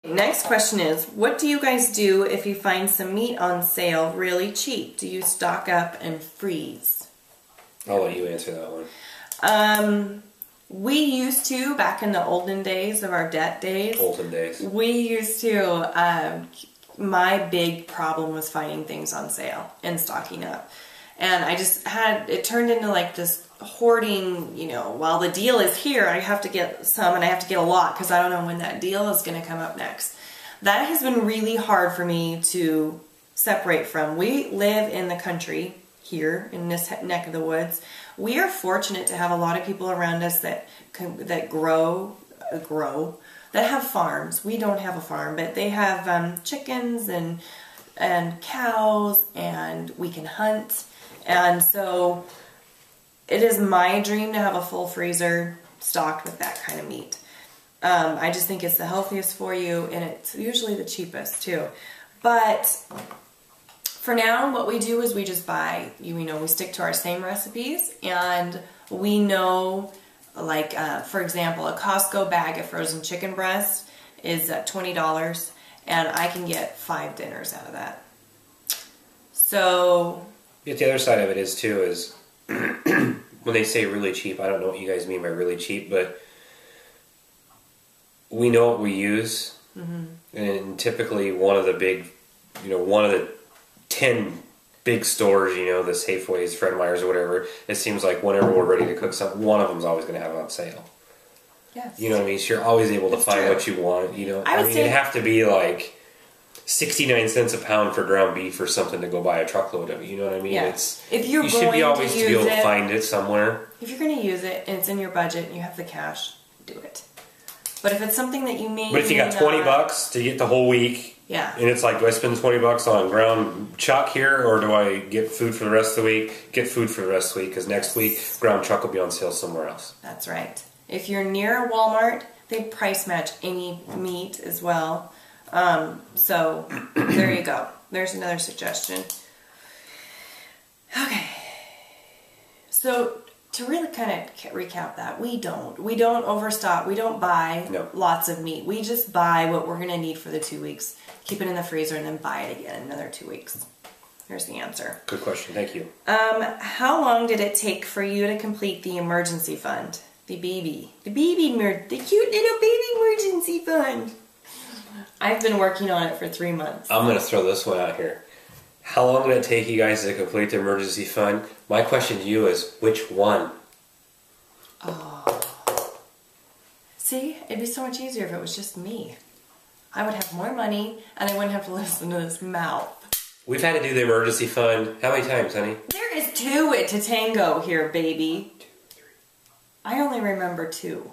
Next question is, what do you guys do if you find some meat on sale really cheap? Do you stock up and freeze? I'll let you answer that one. We used to, back in the olden days of our debt days. Olden days. We used to, my big problem was finding things on sale and stocking up. And I just had, it turned into like this hoarding, you know, while the deal is here, I have to get some and I have to get a lot because I don't know when that deal is going to come up next. That has been really hard for me to separate from. We live in the country here in this neck of the woods. We are fortunate to have a lot of people around us that grow, that have farms. We don't have a farm, but they have chickens and cows, and we can hunt. And so it is my dream to have a full freezer stocked with that kind of meat. I just think it's the healthiest for you, and it's usually the cheapest too. But for now, what we do is we just buy, we stick to our same recipes, and we know, like, for example, a Costco bag of frozen chicken breast is $20, and I can get 5 dinners out of that. So... Yet the other side of it is, too, is when they say really cheap, I don't know what you guys mean by really cheap, but we know what we use, and typically one of the 10 big stores, the Safeways, Fred Meyer's, or whatever, it seems like whenever we're ready to cook something, one of them's always going to have it on sale. Yes. You know what I mean? So you're always able to find what you want. I mean, it'd have to be like 69 cents a pound for ground beef or something to go buy a truckload of it. You know what I mean? Yeah. You should be always to be able to find it somewhere. If you're going to use it and it's in your budget and you have the cash, do it. But if it's something that you may... But if you got $20 to get the whole week, yeah, and it's like, do I spend $20 on ground chuck here, or do I get food for the rest of the week? Get food for the rest of the week, because next week ground chuck will be on sale somewhere else. That's right. If you're near a Walmart, they price match any meat as well. So there you go. There's another suggestion. Okay. So to really kind of recap that, we don't overstock. We don't buy lots of meat. We just buy what we're going to need for the 2 weeks, keep it in the freezer, and then buy it again in another 2 weeks. Here's the answer. Good question. Thank you. How long did it take for you to complete the emergency fund? The cute little baby emergency fund. I've been working on it for 3 months. I'm going to throw this one out here. How long did it take you guys to complete the emergency fund? My question to you is, which one? Oh. See, it'd be so much easier if it was just me. I would have more money, and I wouldn't have to listen to this mouth. We've had to do the emergency fund how many times, honey? There is 2 to tango here, baby. 2, 3. I only remember 2.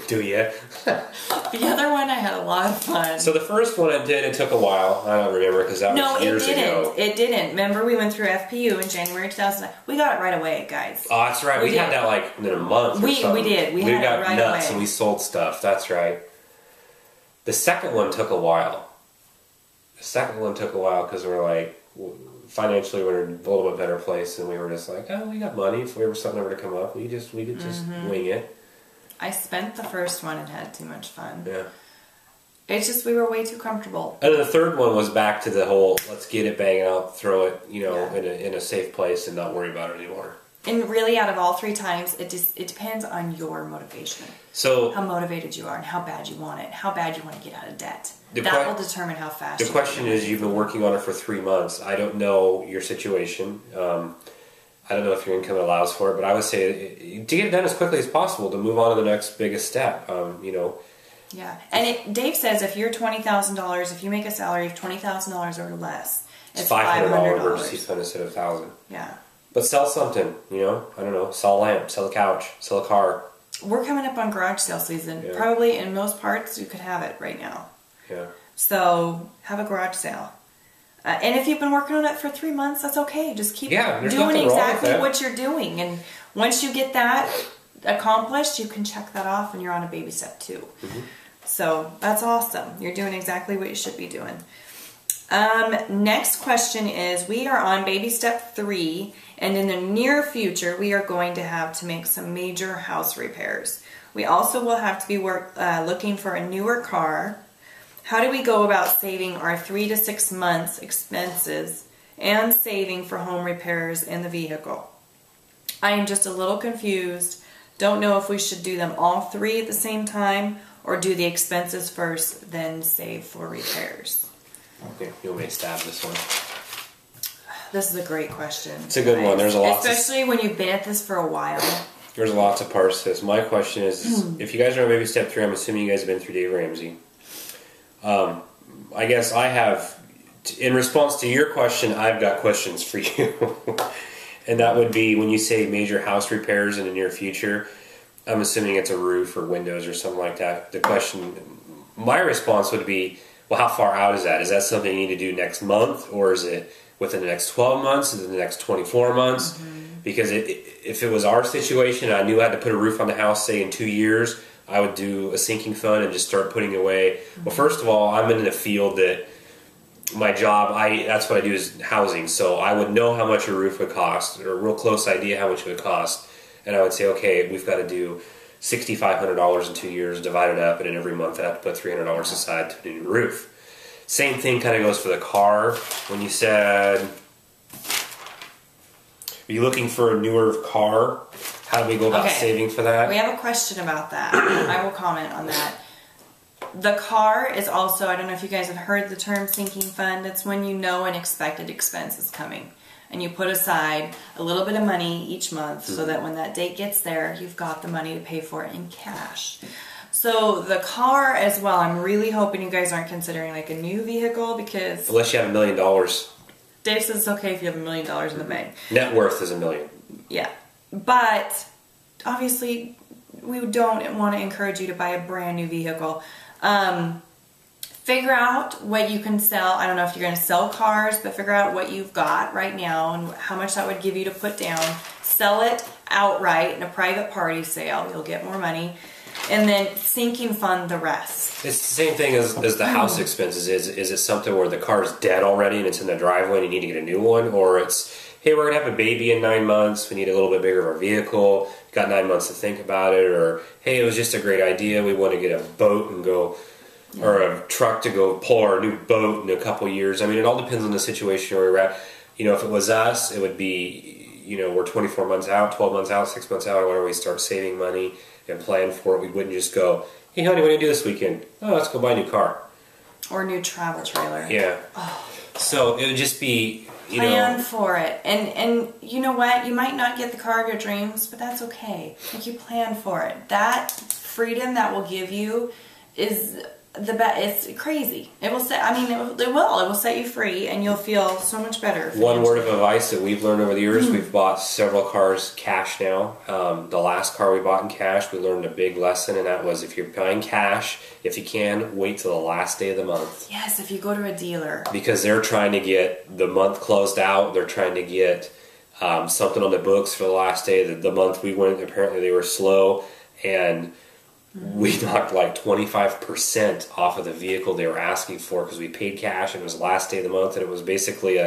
Do you? The other one, I had a lot of fun. So the first one it took a while. I don't remember because that was years ago. It didn't. Remember, we went through FPU in January 2009. We got it right away, guys. Oh, that's right. We had that like in a month or something. We did. We had it right nuts away. And we sold stuff. That's right. The second one took a while. Because we're like, financially we're in a little bit better place, and we were just like, oh, we got money. If we ever something ever to come up, we could just wing it. I spent the first one and had too much fun. Yeah. It's just we were way too comfortable. And then the third one was back to the whole, let's get it, bang it out, throw it, in a safe place and not worry about it anymore. And really, out of all 3 times, it depends on your motivation. So how motivated you are and how bad you want it, how bad you want to get out of debt. That will determine how fast. The question is, you've been working on it for 3 months. I don't know your situation. I don't know if your income allows for it, but I would say to get it done as quickly as possible to move on to the next biggest step. Yeah, and Dave says if you're $20,000, if you make a salary of $20,000 or less, it's $500 emergency fund instead of $1,000. Yeah. But sell something, I don't know, sell a lamp, sell a couch, sell a car. We're coming up on garage sale season. Yeah. Probably in most parts you could have it right now. Yeah. So have a garage sale. And if you've been working on it for 3 months, that's okay. Just keep doing exactly what you're doing. And once you get that accomplished, you can check that off and you're on a baby step 2. Mm-hmm. So that's awesome. You're doing exactly what you should be doing. Next question is, we are on baby step 3, and in the near future, we are going to have to make some major house repairs. We also will have to be looking for a newer car. How do we go about saving our 3 to 6 months expenses and saving for home repairs in the vehicle? I am just a little confused. Don't know if we should do them all 3 at the same time or do the expenses first, then save for repairs. Okay, you want me to stab this one? This is a great question. It's a good one. There's a lot. Especially when you've been at this for a while. There's lots of parts to this. My question is, if you guys are on baby step 3, I'm assuming you guys have been through Dave Ramsey. I guess I have, in response to your question, I've got questions for you. And that would be when you say major house repairs in the near future, I'm assuming it's a roof or windows or something like that. The question, my response would be, well, how far out is that? Is that something you need to do next month, or is it within the next 12 months, within the next 24 months? Because if it was our situation and I knew I had to put a roof on the house, say in 2 years, I would do a sinking fund and just start putting away. Well, first of all, I'm in a field that my job, that's what I do is housing. So I would know how much a roof would cost, or a real close idea how much it would cost. And I would say, okay, we've got to do $6,500 in 2 years, divide it up, and then every month I have to put $300 aside to do a new roof. Same thing kind of goes for the car. When you said, are you looking for a newer car? How do we go about saving for that? We have a question about that. I will comment on that. The car is also, I don't know if you guys have heard the term sinking fund. It's when you know an expected expense is coming. And you put aside a little bit of money each month so that when that date gets there, you've got the money to pay for it in cash. So the car as well, I'm really hoping you guys aren't considering like a new vehicle because... Unless you have $1 million. Dave says it's okay if you have $1 million in the bank. Net worth is $1 million. Yeah. But obviously we don't want to encourage you to buy a brand new vehicle. Figure out what you can sell. I don't know if you're going to sell cars, but figure out what you've got right now and how much that would give you to put down. Sell it outright in a private party sale. You'll get more money. And then sinking fund the rest. It's the same thing as the house expenses. Is it something where the car's dead already and it's in the driveway and you need to get a new one? Or it's, hey, we're going to have a baby in 9 months. We need a little bit bigger of our vehicle. We've got 9 months to think about it. Or, hey, it was just a great idea. We want to get a boat and go, or a truck to go pull our new boat in a couple years. I mean, it all depends on the situation where we're at. You know, if it was us, it would be, you know, we're 24 months out, 12 months out, 6 months out, or whenever we start saving money and plan for it. We wouldn't just go, hey, honey, what do you do this weekend? Oh, let's go buy a new car. Or a new travel trailer. Yeah. Oh. So it would just be, plan for it. And you know what? You might not get the car of your dreams, but that's okay. Like, you plan for it. That freedom that will give you is the best. It's crazy. It will set, I mean, it will set you free and you'll feel so much better. One word of advice that we've learned over the years, we've bought several cars cash now. The last car we bought in cash, we learned a big lesson, and that was if you're buying cash, if you can, wait till the last day of the month. Yes, if you go to a dealer. Because they're trying to get the month closed out. They're trying to get something on the books for the last day. The month we went, apparently they were slow, and we knocked like 25% off of the vehicle they were asking for because we paid cash and it was the last day of the month, and it was basically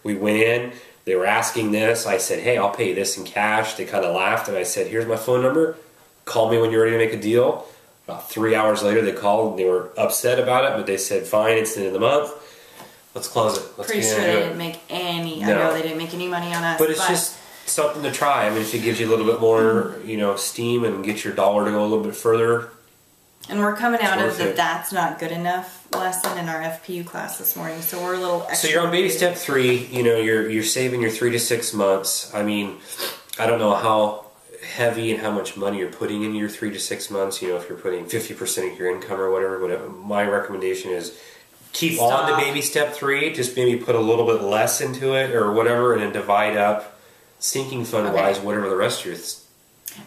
we went in, they were asking this, I said, hey, I'll pay you this in cash. They kind of laughed, and I said, here's my phone number, call me when you're ready to make a deal. About 3 hours later they called and they were upset about it, but they said, fine, it's the end of the month, let's close it. Let's Pretty sure they didn't make any, I know they didn't make any money on us. But it's just something to try. I mean, if it gives you a little bit more, steam and get your dollar to go a little bit further. And we're coming out of the that's not good enough lesson in our FPU class this morning, so we're a little extra. So you're on baby step 3. You're saving your 3 to 6 months. I mean, I don't know how heavy and how much money you're putting in your 3 to 6 months. If you're putting 50% of your income or whatever. My recommendation is keep on to baby step 3. Just maybe put a little bit less into it or whatever, and then divide up. Sinking fund wise, whatever the rest of your...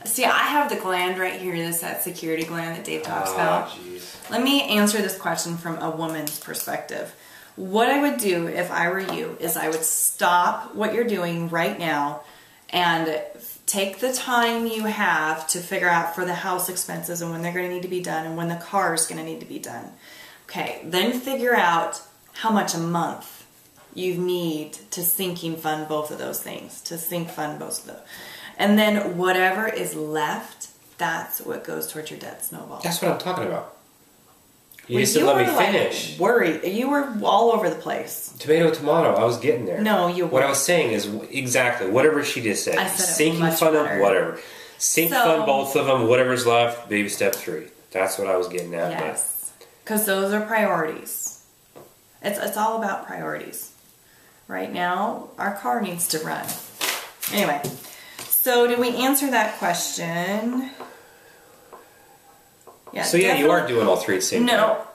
See, I have the gland right here. That security gland that Dave talks about. Geez. Let me answer this question from a woman's perspective. What I would do if I were you is I would stop what you're doing right now and take the time you have to figure out for the house expenses and when they're going to need to be done and when the car is going to need to be done. Okay, then figure out how much a month you need to sinking fund both of those things, to sink fund both of those. And then whatever is left, that's what goes towards your debt snowball. That's what I'm talking about. You Well, just didn't let me like, finish. Worried. You were all over the place. Tomato. I was getting there. No, you weren't. What I was saying is exactly whatever she just said. I said it Sinking much fund better. them, whatever. Fund both of them, whatever's left, baby step 3. That's what I was getting at. Yes. Because those are priorities. It's all about priorities. Right now, our car needs to run. Anyway, so did we answer that question? Yeah. So yeah, you are doing all 3 at the same time. No.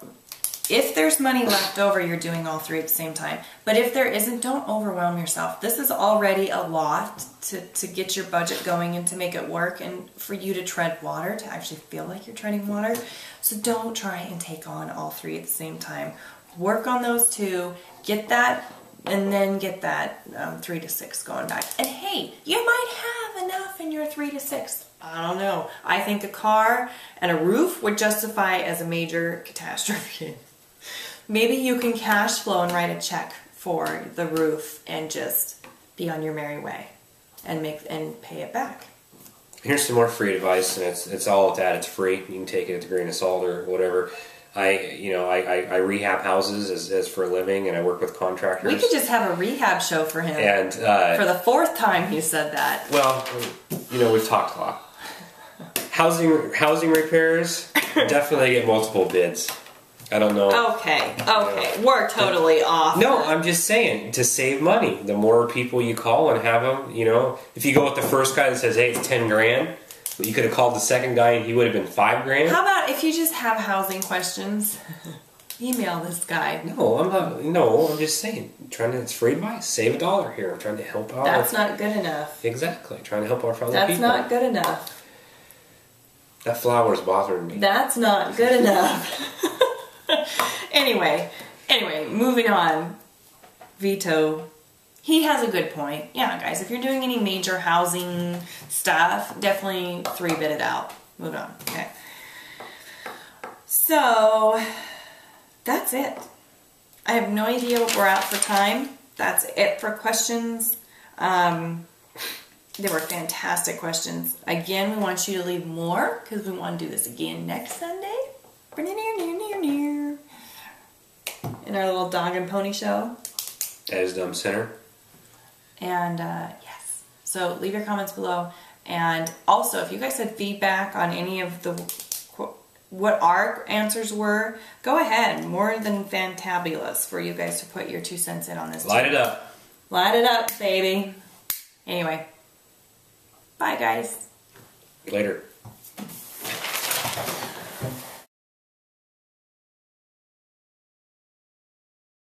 If there's money left over, you're doing all 3 at the same time. But if there isn't, don't overwhelm yourself. This is already a lot to get your budget going and to make it work and for you to tread water, to actually feel like you're treading water. So don't try and take on all 3 at the same time. Work on those 2, get that, and then get that 3 to 6 going back. And hey, you might have enough in your 3 to 6. I don't know. I think a car and a roof would justify as a major catastrophe. Maybe you can cash flow and write a check for the roof and just be on your merry way and pay it back. Here's some more free advice, and it's all that. It's free. You can take it at a grain of salt or whatever. I rehab houses as for a living, and I work with contractors. We could just have a rehab show for him. And for the 4th time he said that. Well, we've talked a lot. Housing repairs, definitely get multiple bids. I don't know. Okay. We're totally off. No, I'm just saying, to save money, the more people you call and have them, if you go with the first guy that says, hey, it's 10 grand, but you could have called the second guy and he would have been 5 grand. How about if you just have housing questions, email this guy. No, I'm not. No, I'm just saying, it's free advice. Save $1 here. I'm trying to help out. That's not good enough. Exactly. Trying to help our fellow That's people. That's not good enough. That flower's bothering me. That's not good enough. Anyway, moving on. Vito, he has a good point. Yeah, guys, if you're doing any major housing stuff, definitely 3-bid it out. Move on. Okay. So, that's it. I have no idea what we're at for time. That's it for questions. They were fantastic questions. Again, we want you to leave more because we want to do this again next Sunday. In our little dog and pony show. As Dumb Center. And yes. So leave your comments below. And also, if you guys had feedback on any of what our answers were, go ahead. More than fantabulous for you guys to put your 2 cents in on this. Light it up. Light it up, baby. Anyway. Bye, guys. Later.